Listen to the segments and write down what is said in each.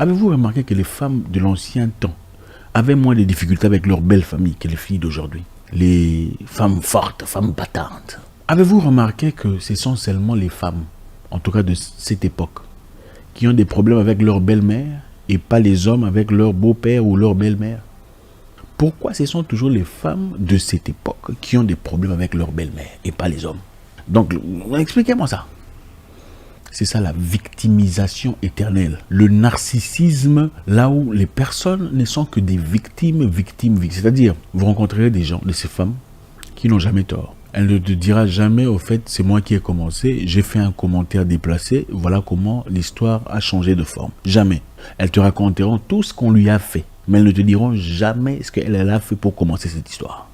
Avez-vous remarqué que les femmes de l'ancien temps avaient moins de difficultés avec leur belle famille que les filles d'aujourd'hui? Les femmes fortes, femmes battantes. Avez-vous remarqué que ce sont seulement les femmes, en tout cas de cette époque, qui ont des problèmes avec leur belle-mère et pas les hommes avec leur beau-père ou leur belle-mère? Pourquoi ce sont toujours les femmes de cette époque qui ont des problèmes avec leur belle-mère et pas les hommes? Donc, expliquez-moi ça. C'est ça la victimisation éternelle. Le narcissisme, là où les personnes ne sont que des victimes. C'est-à-dire, vous rencontrerez des gens, de ces femmes, qui n'ont jamais tort. Elle ne te dira jamais, au fait, c'est moi qui ai commencé, j'ai fait un commentaire déplacé, voilà comment l'histoire a changé de forme. Jamais. Elles te raconteront tout ce qu'on lui a fait, mais elles ne te diront jamais ce qu'elle a fait pour commencer cette histoire.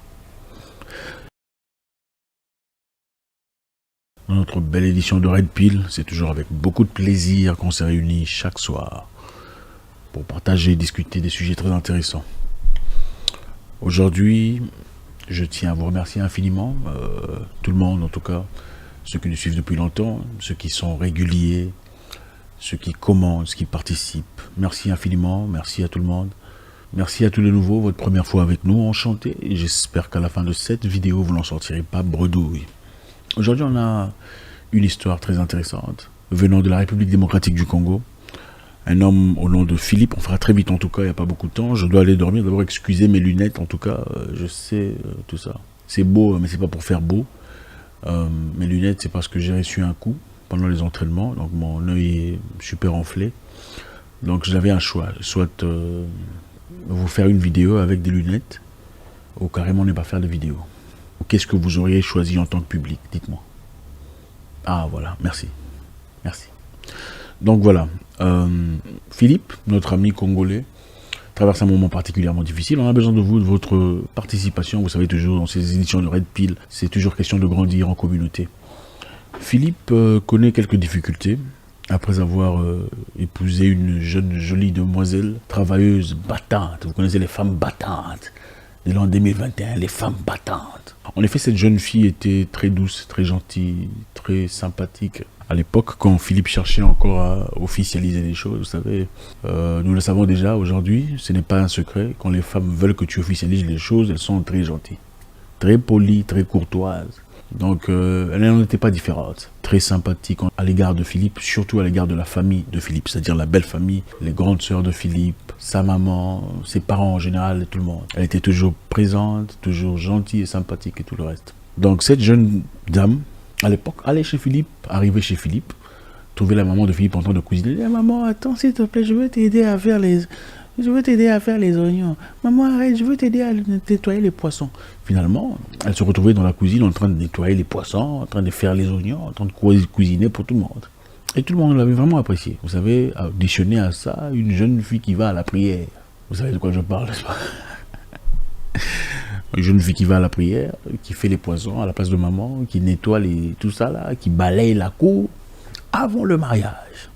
Dans notre belle édition de Red Pill, c'est toujours avec beaucoup de plaisir qu'on s'est réunis chaque soir pour partager et discuter des sujets très intéressants. Aujourd'hui, je tiens à vous remercier infiniment, tout le monde en tout cas, ceux qui nous suivent depuis longtemps, ceux qui sont réguliers, ceux qui commentent, ceux qui participent. Merci infiniment, merci à tout le monde. Merci à tous les nouveaux, votre première fois avec nous, enchanté. Et j'espère qu'à la fin de cette vidéo, vous n'en sortirez pas bredouille. Aujourd'hui, on a une histoire très intéressante, venant de la République démocratique du Congo. Un homme au nom de Philippe, on fera très vite en tout cas, il n'y a pas beaucoup de temps. Je dois aller dormir, d'abord excuser mes lunettes, en tout cas, je sais tout ça. C'est beau, mais c'est pas pour faire beau. Mes lunettes, c'est parce que j'ai reçu un coup pendant les entraînements, donc mon œil est super enflé. Donc j'avais un choix, soit vous faire une vidéo avec des lunettes, ou carrément ne pas faire de vidéo. Qu'est-ce que vous auriez choisi en tant que public? Dites-moi. Ah voilà, merci. Merci. Donc voilà, Philippe, notre ami congolais, traverse un moment particulièrement difficile. On a besoin de vous, de votre participation. Vous savez, toujours dans ces éditions de Red Pill, c'est toujours question de grandir en communauté. Philippe connaît quelques difficultés après avoir épousé une jeune jolie demoiselle, travailleuse, battante. Vous connaissez les femmes battantes. De l'an 2021, les femmes battantes. En effet, cette jeune fille était très douce, très gentille, très sympathique. À l'époque, quand Philippe cherchait encore à officialiser les choses, vous savez, nous le savons déjà aujourd'hui, ce n'est pas un secret. Quand les femmes veulent que tu officialises les choses, elles sont très gentilles, très polies, très courtoises. Donc, elle n'en était pas différente. Très sympathique à l'égard de Philippe, surtout à l'égard de la famille de Philippe, c'est-à-dire la belle famille, les grandes sœurs de Philippe, sa maman, ses parents en général et tout le monde. Elle était toujours présente, toujours gentille et sympathique et tout le reste. Donc, cette jeune dame, à l'époque, allait chez Philippe, arrivait chez Philippe, trouvait la maman de Philippe en train de cuisiner. Elle dit, maman, attends, s'il te plaît, je veux t'aider à faire les... Je veux t'aider à faire les oignons. Maman, arrête, je veux t'aider à nettoyer les poissons. Finalement, elle se retrouvait dans la cuisine en train de nettoyer les poissons, en train de faire les oignons, en train de cuisiner pour tout le monde. Et tout le monde l'avait vraiment apprécié. Vous savez, additionner à ça, une jeune fille qui va à la prière. Vous savez de quoi je parle, n'est-ce pas? Une jeune fille qui va à la prière, qui fait les poissons à la place de maman, qui nettoie tout ça là, qui balaye la cour avant le mariage.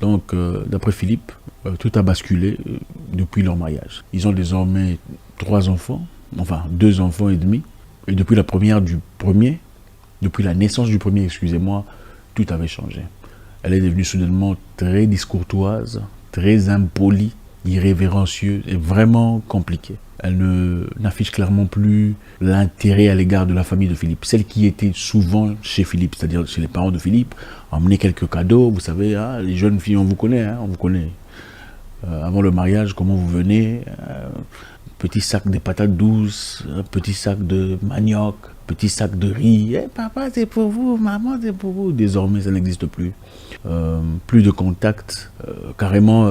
Donc, d'après Philippe, tout a basculé depuis leur mariage. Ils ont désormais 3 enfants, enfin 2 enfants et demi. Et depuis depuis la naissance du premier, excusez-moi, tout avait changé. Elle est devenue soudainement très discourtoise, très impolie, irrévérencieuse et vraiment compliquée. Elle n'affiche clairement plus l'intérêt à l'égard de la famille de Philippe. Celle qui était souvent chez Philippe, c'est-à-dire chez les parents de Philippe, emmener quelques cadeaux. Vous savez, hein, les jeunes filles, on vous connaît, on vous connaît. Avant le mariage, comment vous venez, petit sac de patates douces, un petit sac de manioc, petit sac de riz. Hey, papa, c'est pour vous, maman, c'est pour vous. Désormais, ça n'existe plus. Plus de contact, carrément,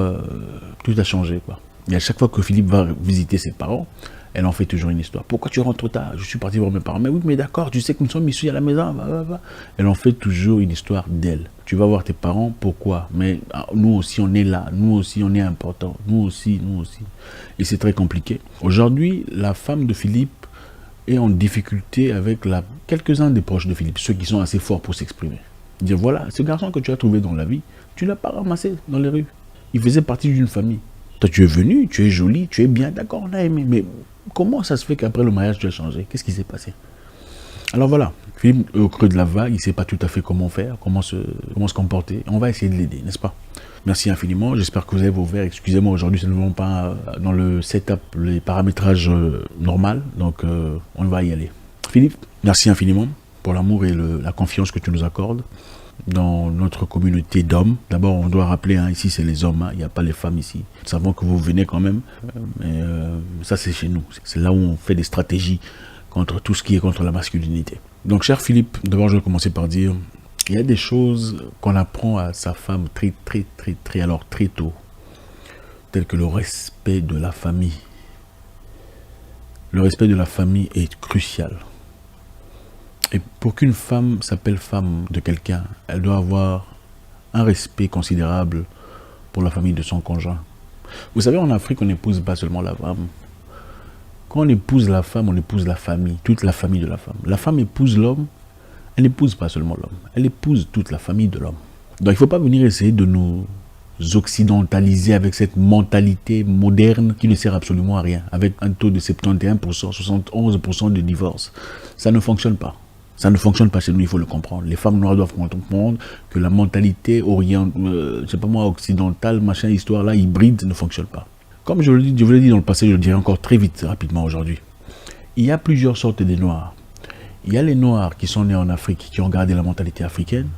tout a changé, quoi. Et à chaque fois que Philippe va visiter ses parents, elle en fait toujours une histoire. Pourquoi tu rentres tard? Je suis parti voir mes parents. Mais oui, mais d'accord, tu sais que nous sommes ici à la maison. Elle en fait toujours une histoire d'elle. Tu vas voir tes parents, pourquoi? Mais nous aussi, on est là. Nous aussi, on est important. Nous aussi. Et c'est très compliqué. Aujourd'hui, la femme de Philippe est en difficulté avec quelques-uns des proches de Philippe, ceux qui sont assez forts pour s'exprimer. Dire, voilà, ce garçon que tu as trouvé dans la vie, tu ne l'as pas ramassé dans les rues. Il faisait partie d'une famille. Toi, tu es venu, tu es jolie, tu es bien, d'accord, on a aimé. Mais comment ça se fait qu'après le mariage, tu as changé? Qu'est-ce qui s'est passé? Alors voilà, Philippe, au creux de la vague, il ne sait pas tout à fait comment faire, comment se comporter. On va essayer de l'aider, n'est-ce pas? Merci infiniment, j'espère que vous avez vos verres. Excusez-moi, aujourd'hui, ce ne vont pas dans le setup, les paramétrages normal, donc on va y aller. Philippe, merci infiniment pour l'amour et la confiance que tu nous accordes dans notre communauté d'hommes. D'abord, on doit rappeler, ici c'est les hommes, il n'y a pas les femmes ici. Nous savons que vous venez quand même, mais ça c'est chez nous. C'est là où on fait des stratégies contre tout ce qui est contre la masculinité. Donc, cher Philippe, d'abord je vais commencer par dire, il y a des choses qu'on apprend à sa femme très tôt, telles que le respect de la famille. Le respect de la famille est crucial. Et pour qu'une femme s'appelle femme de quelqu'un, elle doit avoir un respect considérable pour la famille de son conjoint. Vous savez, en Afrique, on n'épouse pas seulement la femme. Quand on épouse la femme, on épouse la famille, toute la famille de la femme. La femme épouse l'homme, elle n'épouse pas seulement l'homme, elle épouse toute la famille de l'homme. Donc il ne faut pas venir essayer de nous occidentaliser avec cette mentalité moderne qui ne sert absolument à rien, avec un taux de 71%, 71% de divorce. Ça ne fonctionne pas. Ça ne fonctionne pas chez nous, il faut le comprendre. Les femmes noires doivent comprendre que la mentalité occidentale, machin, histoire là, hybride, ne fonctionne pas. Comme je vous l'ai dit dans le passé, je le dirai encore très vite, rapidement aujourd'hui. Il y a plusieurs sortes de noirs. Il y a les noirs qui sont nés en Afrique, qui ont gardé la mentalité africaine.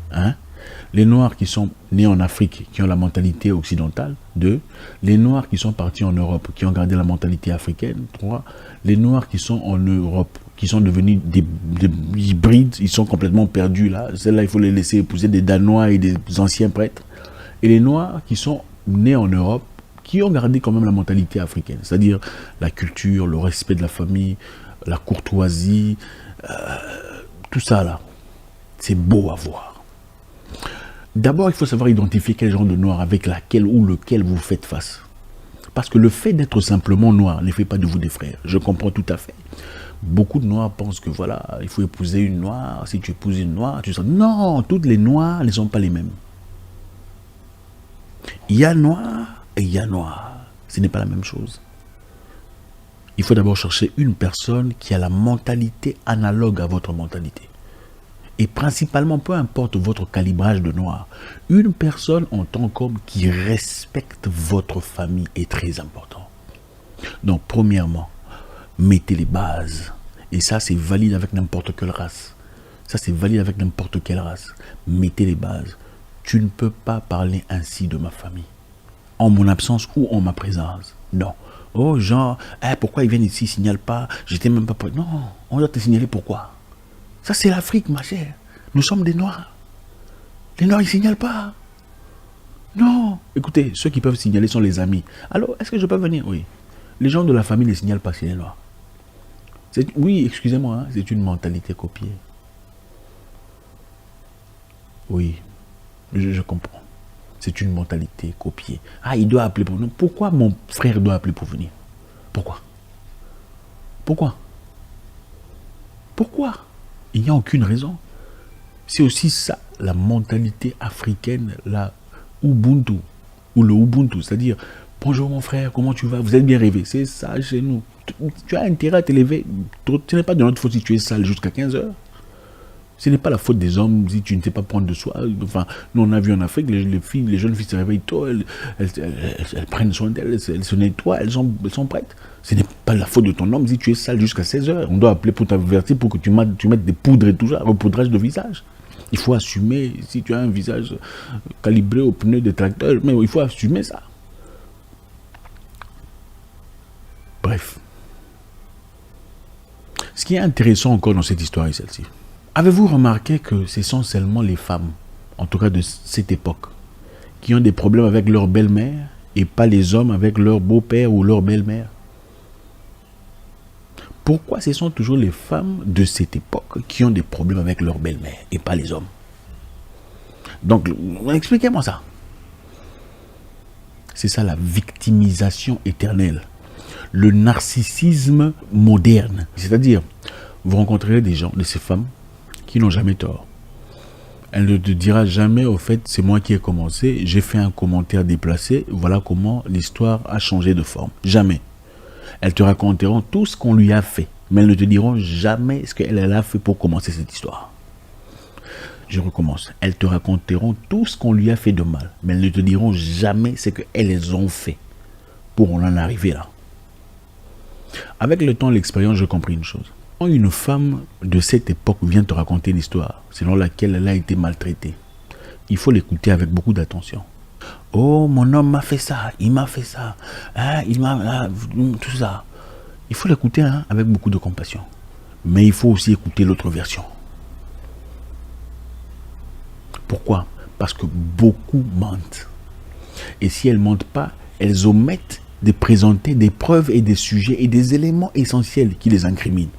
Les noirs qui sont nés en Afrique, qui ont la mentalité occidentale. 2. Les noirs qui sont partis en Europe, qui ont gardé la mentalité africaine. 3. Les noirs qui sont en Europe, qui sont devenus des hybrides, ils sont complètement perdus là. Celles-là, il faut les laisser épouser des Danois et des anciens prêtres. Et les noirs qui sont nés en Europe, qui ont gardé quand même la mentalité africaine, c'est-à-dire la culture, le respect de la famille, la courtoisie, tout ça là, c'est beau à voir. D'abord, il faut savoir identifier quel genre de noir avec laquelle ou lequel vous faites face. Parce que le fait d'être simplement noir ne fait pas de vous des frères. Je comprends tout à fait. Beaucoup de noirs pensent que voilà, il faut épouser une noire. Si tu épouses une noire, tu sens... Non, toutes les noirs ne sont pas les mêmes. Il y a noir et il y a noir. Ce n'est pas la même chose. Il faut d'abord chercher une personne qui a la mentalité analogue à votre mentalité. Et principalement, peu importe votre calibrage de noir, une personne en tant qu'homme qui respecte votre famille est très important. Donc, premièrement, mettez les bases. Et ça, c'est valide avec n'importe quelle race. Ça, c'est valide avec n'importe quelle race. Mettez les bases. Tu ne peux pas parler ainsi de ma famille. En mon absence ou en ma présence. Non. Oh, genre, pourquoi ils viennent ici, ils ne signalent pas, j'étais même pas prêt. Non, on doit te signaler pourquoi. Ça, c'est l'Afrique, ma chère. Nous sommes des Noirs. Les Noirs, ils ne signalent pas. Non. Écoutez, ceux qui peuvent signaler sont les amis. Alors, est-ce que je peux venir? Oui. Les gens de la famille ne signalent pas chez les Noirs. Oui, excusez-moi, c'est une mentalité copiée. Oui, je comprends. C'est une mentalité copiée. Il doit appeler pour nous. Pourquoi mon frère doit appeler pour venir? Pourquoi? Pourquoi? Pourquoi? Il n'y a aucune raison. C'est aussi ça, la mentalité africaine, la Ubuntu, ou le Ubuntu, c'est-à-dire, bonjour mon frère, comment tu vas? Vous êtes bien rêvé. C'est ça chez nous. Tu as intérêt à t'élever. Ce n'est pas de notre faute si tu es sale jusqu'à 15 heures. Ce n'est pas la faute des hommes si tu ne sais pas prendre de soin. Enfin, nous on a vu en Afrique, les jeunes filles se réveillent tôt, elles prennent soin d'elles, elles se nettoient, elles sont prêtes. Ce n'est pas la faute de ton homme si tu es sale jusqu'à 16 heures. On doit appeler pour t'avertir pour que tu mettes des poudres et tout ça, repoudrage de visage. Il faut assumer, si tu as un visage calibré aux pneus de tracteur, mais il faut assumer ça. Bref. Ce qui est intéressant encore dans cette histoire est celle-ci. Avez-vous remarqué que ce sont seulement les femmes, en tout cas de cette époque, qui ont des problèmes avec leur belle-mère et pas les hommes avec leur beau-père ou leur belle-mère? Pourquoi ce sont toujours les femmes de cette époque qui ont des problèmes avec leur belle-mère et pas les hommes? Donc, expliquez-moi ça. C'est ça la victimisation éternelle. Le narcissisme moderne. C'est-à-dire, vous rencontrerez des gens, de ces femmes, qui n'ont jamais tort. Elle ne te dira jamais, au fait, c'est moi qui ai commencé, j'ai fait un commentaire déplacé, voilà comment l'histoire a changé de forme. Jamais. Elles te raconteront tout ce qu'on lui a fait. Mais elles ne te diront jamais ce qu'elle a fait pour commencer cette histoire. Je recommence. Elles te raconteront tout ce qu'on lui a fait de mal. Mais elles ne te diront jamais ce qu'elles ont fait pour en arriver là. Avec le temps, l'expérience, j'ai compris une chose. Quand une femme de cette époque vient te raconter l'histoire selon laquelle elle a été maltraitée, il faut l'écouter avec beaucoup d'attention. Oh, mon homme m'a fait ça, il m'a fait ça, hein, il m'a... tout ça. Il faut l'écouter avec beaucoup de compassion. Mais il faut aussi écouter l'autre version. Pourquoi? Parce que beaucoup mentent. Et si elles ne mentent pas, elles omettent de présenter des preuves et des sujets et des éléments essentiels qui les incriminent.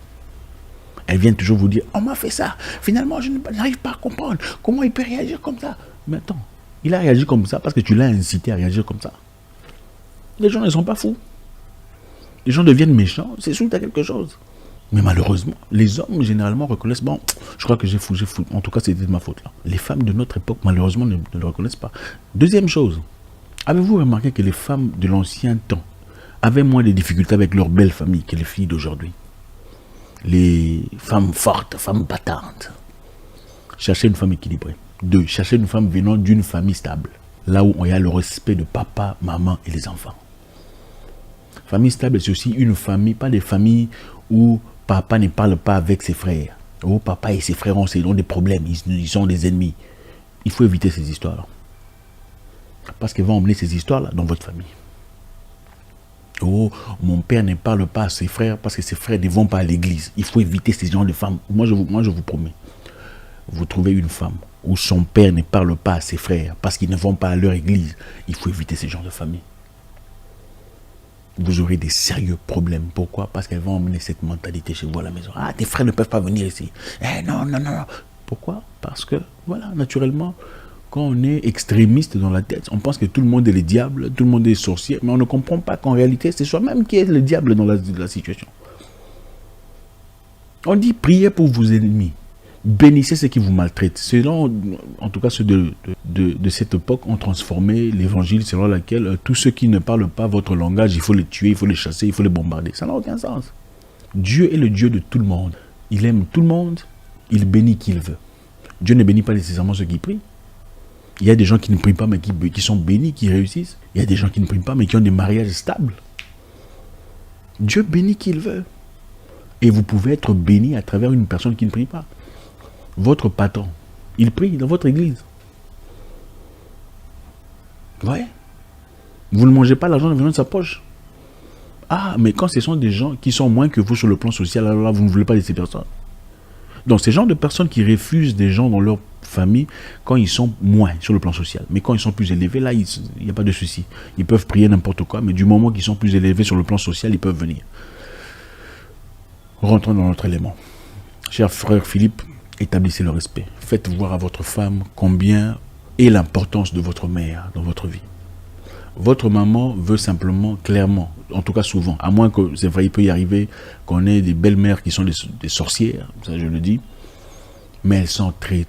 Elles viennent toujours vous dire, on m'a fait ça, finalement je n'arrive pas à comprendre, comment il peut réagir comme ça? Mais attends, il a réagi comme ça parce que tu l'as incité à réagir comme ça. Les gens ne sont pas fous. Les gens deviennent méchants, c'est suite à quelque chose. Mais malheureusement, les hommes généralement reconnaissent, bon, je crois que j'ai fou, en tout cas c'était de ma faute là. Les femmes de notre époque malheureusement ne le reconnaissent pas. Deuxième chose, avez-vous remarqué que les femmes de l'ancien temps avaient moins de difficultés avec leur belle famille que les filles d'aujourd'hui? Les femmes fortes, femmes battantes. Cherchez une femme équilibrée. 2. Cherchez une femme venant d'une famille stable. Là où il y a le respect de papa, maman et les enfants. Famille stable, c'est aussi une famille, pas des familles où papa ne parle pas avec ses frères. Où papa et ses frères ont des problèmes, ils sont des ennemis. Il faut éviter ces histoires-là. Parce qu'elles vont emmener ces histoires-là dans votre famille. Oh, mon père ne parle pas à ses frères parce que ses frères ne vont pas à l'église. Il faut éviter ces genres de femmes. Moi, je vous promets. Vous trouvez une femme où son père ne parle pas à ses frères parce qu'ils ne vont pas à leur église. Il faut éviter ces genres de famille. Vous aurez des sérieux problèmes. Pourquoi? Parce qu'elles vont emmener cette mentalité chez vous à la maison. Ah, tes frères ne peuvent pas venir ici. Eh non. Pourquoi? Parce que, voilà, naturellement, quand on est extrémiste dans la tête, on pense que tout le monde est le diable, tout le monde est sorcier, mais on ne comprend pas qu'en réalité, c'est soi-même qui est le diable dans la situation. On dit priez pour vos ennemis, bénissez ceux qui vous maltraitent. Selon, en tout cas ceux de cette époque, ont transformé l'évangile selon laquelle tous ceux qui ne parlent pas votre langage, il faut les tuer, il faut les chasser, il faut les bombarder. Ça n'a aucun sens. Dieu est le Dieu de tout le monde. Il aime tout le monde, il bénit qui il veut. Dieu ne bénit pas nécessairement ceux qui prient. Il y a des gens qui ne prient pas mais qui sont bénis, qui réussissent. Il y a des gens qui ne prient pas mais qui ont des mariages stables. Dieu bénit qui il veut. Et vous pouvez être béni à travers une personne qui ne prie pas. Votre patron, il prie dans votre église. Ouais. Vous ne mangez pas l'argent venant de sa poche. Ah, mais quand ce sont des gens qui sont moins que vous sur le plan social, alors là, vous ne voulez pas de ces personnes. Donc, ces genres de personnes qui refusent des gens dans leur famille quand ils sont moins sur le plan social. Mais quand ils sont plus élevés, là, il n'y a pas de souci. Ils peuvent prier n'importe quoi, mais du moment qu'ils sont plus élevés sur le plan social, ils peuvent venir. Rentrons dans notre élément. Cher frère Philippe, établissez le respect. Faites voir à votre femme combien est l'importance de votre mère dans votre vie. Votre maman veut simplement, clairement, en tout cas souvent, à moins que, c'est vrai, il peut y arriver qu'on ait des belles-mères qui sont des sorcières, ça je le dis, mais elles sont très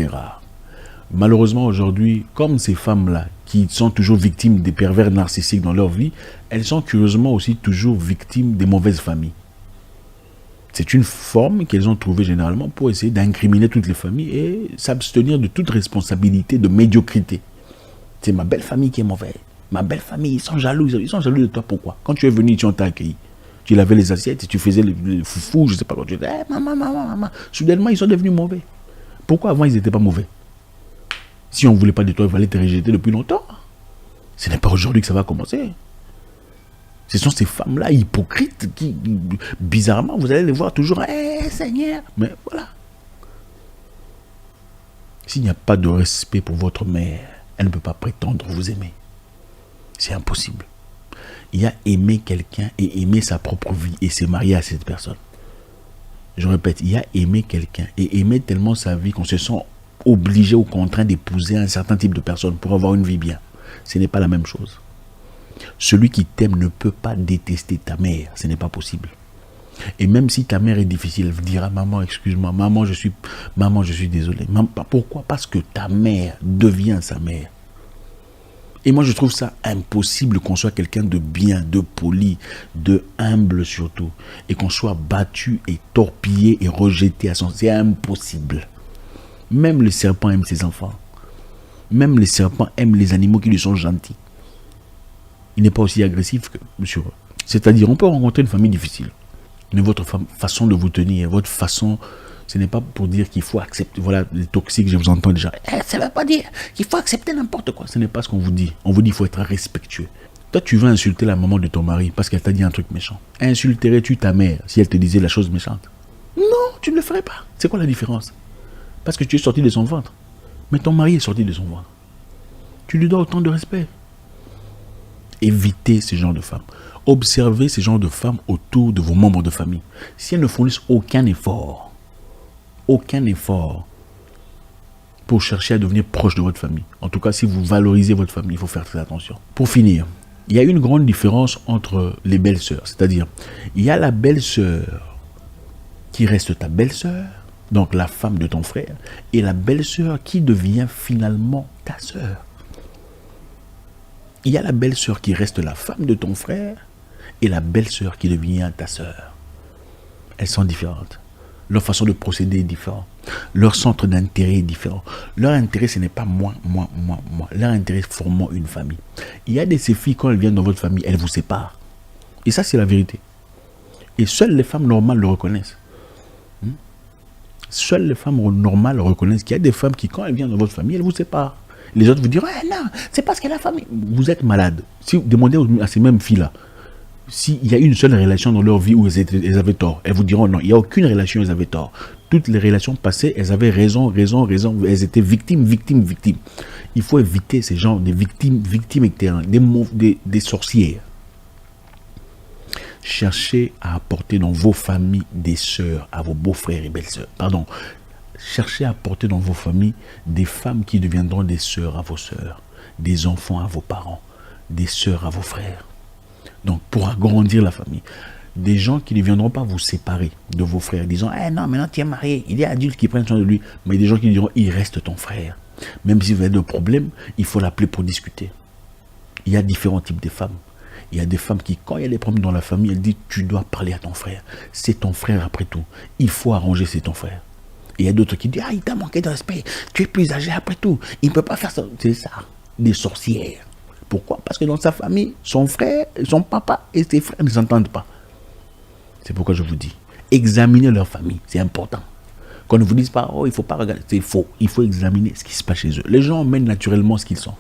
rares. Malheureusement aujourd'hui, comme ces femmes-là, qui sont toujours victimes des pervers narcissiques dans leur vie, elles sont curieusement aussi toujours victimes des mauvaises familles. C'est une forme qu'elles ont trouvée généralement pour essayer d'incriminer toutes les familles et s'abstenir de toute responsabilité de médiocrité. C'est ma belle famille qui est mauvaise. Ma belle famille, ils sont jaloux. Ils sont jaloux de toi, pourquoi? Quand tu es venu, tu t'es accueilli. Tu lavais les assiettes et tu faisais le foufou, je ne sais pas quoi. Tu disais, maman. Soudainement, ils sont devenus mauvais. Pourquoi avant, ils n'étaient pas mauvais? Si on ne voulait pas de toi, il fallait te rejeter depuis longtemps. Ce n'est pas aujourd'hui que ça va commencer. Ce sont ces femmes-là hypocrites qui, bizarrement, vous allez les voir toujours, Seigneur. Mais voilà. S'il n'y a pas de respect pour votre mère, elle ne peut pas prétendre vous aimer. C'est impossible. Il y a aimer quelqu'un et aimer sa propre vie et se marier à cette personne. Je répète, il y a aimer quelqu'un et aimer tellement sa vie qu'on se sent obligé ou contraint d'épouser un certain type de personne pour avoir une vie bien. Ce n'est pas la même chose. Celui qui t'aime ne peut pas détester ta mère. Ce n'est pas possible. Et même si ta mère est difficile, elle dira, maman, excuse-moi, maman, je suis désolé. Pourquoi? Parce que ta mère devient sa mère. Et moi, je trouve ça impossible qu'on soit quelqu'un de bien, de poli, de humble surtout. Et qu'on soit battu et torpillé et rejeté à son... C'est impossible. Même le serpent aime ses enfants. Même les serpents aiment les animaux qui lui sont gentils. Il n'est pas aussi agressif que monsieur. C'est-à-dire, on peut rencontrer une famille difficile. Mais votre façon de vous tenir, votre façon... Ce n'est pas pour dire qu'il faut accepter, voilà, les toxiques, je vous entends déjà. Ça ne veut pas dire qu'il faut accepter n'importe quoi. Ce n'est pas ce qu'on vous dit. On vous dit qu'il faut être respectueux. Toi, tu vas insulter la maman de ton mari parce qu'elle t'a dit un truc méchant. Insulterais-tu ta mère si elle te disait la chose méchante? Non, tu ne le ferais pas. C'est quoi la différence? Parce que tu es sorti de son ventre. Mais ton mari est sorti de son ventre. Tu lui dois autant de respect. Évitez ce genre de femmes. Observez ce genre de femmes autour de vos membres de famille. Si elles ne fournissent aucun effort pour chercher à devenir proche de votre famille. En tout cas, si vous valorisez votre famille, il faut faire très attention. Pour finir, il y a une grande différence entre les belles-sœurs. C'est-à-dire, il y a la belle-sœur qui reste ta belle-sœur, donc la femme de ton frère, et la belle-sœur qui devient finalement ta sœur. Il y a la belle-sœur qui reste la femme de ton frère, et la belle-sœur qui devient ta sœur. Elles sont différentes. Leur façon de procéder est différente. Leur centre d'intérêt est différent. Leur intérêt, ce n'est pas moi. Leur intérêt, formant une famille. Il y a de ces filles, quand elles viennent dans votre famille, elles vous séparent. Et ça, c'est la vérité. Et seules les femmes normales le reconnaissent. Seules les femmes normales reconnaissent qu'il y a des femmes qui, quand elles viennent dans votre famille, elles vous séparent. Les autres vous diront, non, c'est parce qu'elle a la famille. Vous êtes malade. Si vous demandez à ces mêmes filles-là, s'il y a une seule relation dans leur vie où elles avaient tort, elles vous diront non, il n'y a aucune relation où elles avaient tort. Toutes les relations passées, elles avaient raison. Elles étaient victimes. Il faut éviter ces gens de victimes éternelles, des sorcières. Cherchez à apporter dans vos familles des sœurs à vos beaux-frères et belles-sœurs. Cherchez à apporter dans vos familles des femmes qui deviendront des sœurs à vos sœurs, des enfants à vos parents, des sœurs à vos frères. Donc, pour agrandir la famille, des gens qui ne viendront pas vous séparer de vos frères, disant non, maintenant tu es marié, il est adulte qui prennent soin de lui. Mais des gens qui diront il reste ton frère. Même si vous avez des problèmes, il faut l'appeler pour discuter. Il y a différents types de femmes. Il y a des femmes qui, quand il y a des problèmes dans la famille, elles disent tu dois parler à ton frère. C'est ton frère après tout. Il faut arranger, c'est ton frère. Et il y a d'autres qui disent il t'a manqué de respect. Tu es plus âgé après tout. Il ne peut pas faire ça. C'est ça, des sorcières. Pourquoi? Parce que dans sa famille, son frère, son papa et ses frères ne s'entendent pas. C'est pourquoi je vous dis, examinez leur famille, c'est important. Qu'on ne vous dise pas, il ne faut pas regarder, c'est faux. Il faut examiner ce qui se passe chez eux. Les gens mènent naturellement ce qu'ils sont.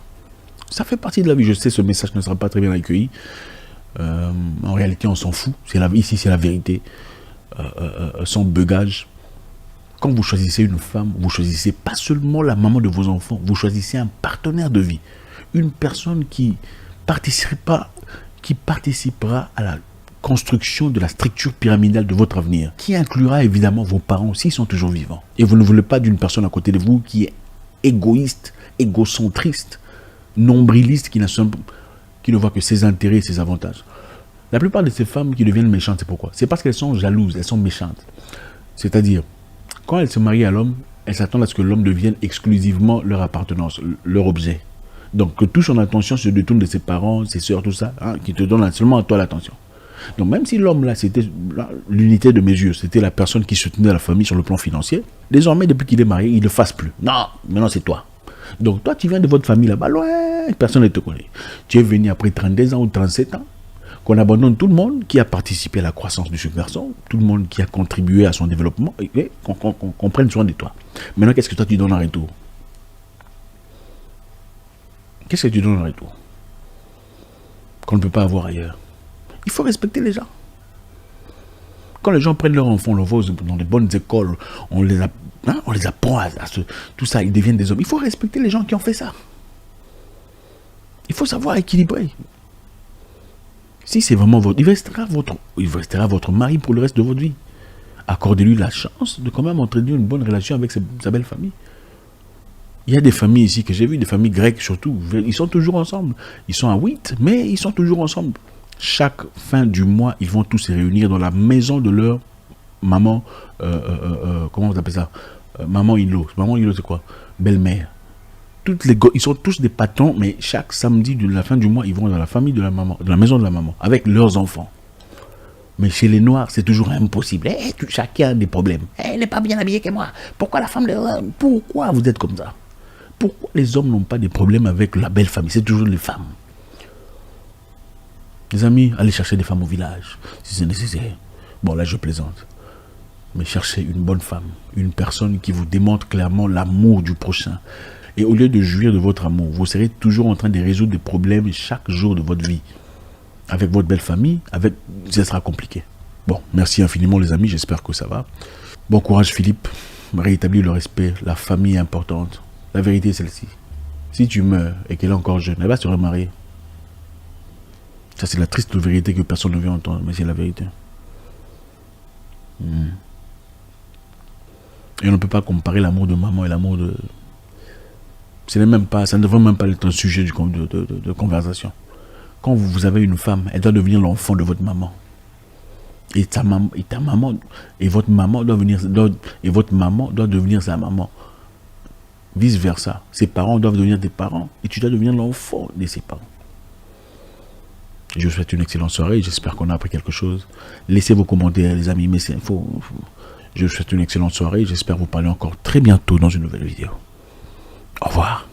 Ça fait partie de la vie. Je sais, ce message ne sera pas très bien accueilli. En réalité, on s'en fout. Ici, c'est la vérité. Sans bugage. Quand vous choisissez une femme, vous choisissez pas seulement la maman de vos enfants, vous choisissez un partenaire de vie. Une personne qui participera à la construction de la structure pyramidale de votre avenir, qui inclura évidemment vos parents s'ils sont toujours vivants. Et vous ne voulez pas d'une personne à côté de vous qui est égoïste, égocentriste, nombriliste, qui ne voit que ses intérêts et ses avantages. La plupart de ces femmes qui deviennent méchantes, c'est pourquoi? C'est parce qu'elles sont jalouses, elles sont méchantes. C'est-à-dire, quand elles se marient à l'homme, elles s'attendent à ce que l'homme devienne exclusivement leur appartenance, leur objet. Donc que toute son attention se détourne de ses parents, ses soeurs, tout ça, qui te donnent seulement à toi l'attention. Donc même si l'homme là, c'était l'unité de mesure, c'était la personne qui soutenait la famille sur le plan financier, désormais depuis qu'il est marié, il ne le fasse plus. Non, maintenant c'est toi. Donc toi tu viens de votre famille là-bas, loin, personne ne te connaît. Tu es venu après 32 ans ou 37 ans, qu'on abandonne tout le monde qui a participé à la croissance de ce garçon, tout le monde qui a contribué à son développement, et qu'on prenne soin de toi. Maintenant qu'est-ce que toi tu donnes en retour? Qu'est-ce que tu donnes en retour qu'on ne peut pas avoir ailleurs? Il faut respecter les gens. Quand les gens prennent leurs enfants, on les voit dans les bonnes écoles, on les apprend à tout ça, ils deviennent des hommes. Il faut respecter les gens qui ont fait ça. Il faut savoir équilibrer. Si c'est vraiment il restera votre mari pour le reste de votre vie. Accordez-lui la chance de quand même entretenir une bonne relation avec sa belle famille. Il y a des familles ici que j'ai vues, des familles grecques surtout, ils sont toujours ensemble. Ils sont à 8, mais ils sont toujours ensemble. Chaque fin du mois, ils vont tous se réunir dans la maison de leur maman, comment vous appelez ça? Maman in-law. Maman in-law, c'est quoi? Belle-mère. ils sont tous des patrons, mais chaque samedi de la fin du mois, ils vont dans la famille de la maman, dans la maison de la maman, avec leurs enfants. Mais chez les Noirs, c'est toujours impossible. Chacun a des problèmes. Elle n'est pas bien habillée que moi. Pourquoi la femme... Pourquoi vous êtes comme ça? Pourquoi les hommes n'ont pas de problèmes avec la belle famille? C'est toujours les femmes. Les amis, allez chercher des femmes au village, si c'est nécessaire. Bon, là, je plaisante. Mais cherchez une bonne femme, une personne qui vous démontre clairement l'amour du prochain. Et au lieu de jouir de votre amour, vous serez toujours en train de résoudre des problèmes chaque jour de votre vie. Avec votre belle famille, ça sera compliqué. Bon, merci infiniment les amis, j'espère que ça va. Bon courage Philippe, rétablir le respect, la famille est importante. La vérité est celle-ci. Si tu meurs et qu'elle est encore jeune, elle va se remarier. Ça c'est la triste vérité que personne ne veut entendre, mais c'est la vérité. Et on ne peut pas comparer l'amour de maman et l'amour de... Ça ne devrait même pas être un sujet de conversation. Quand vous avez une femme, elle doit devenir l'enfant de votre maman. Et ta maman et votre maman doit devenir sa maman. Vice versa. Ses parents doivent devenir des parents et tu dois devenir l'enfant de ses parents. Je vous souhaite une excellente soirée. J'espère qu'on a appris quelque chose. Laissez vos commentaires, les amis. Mais je vous souhaite une excellente soirée. J'espère vous parler encore très bientôt dans une nouvelle vidéo. Au revoir.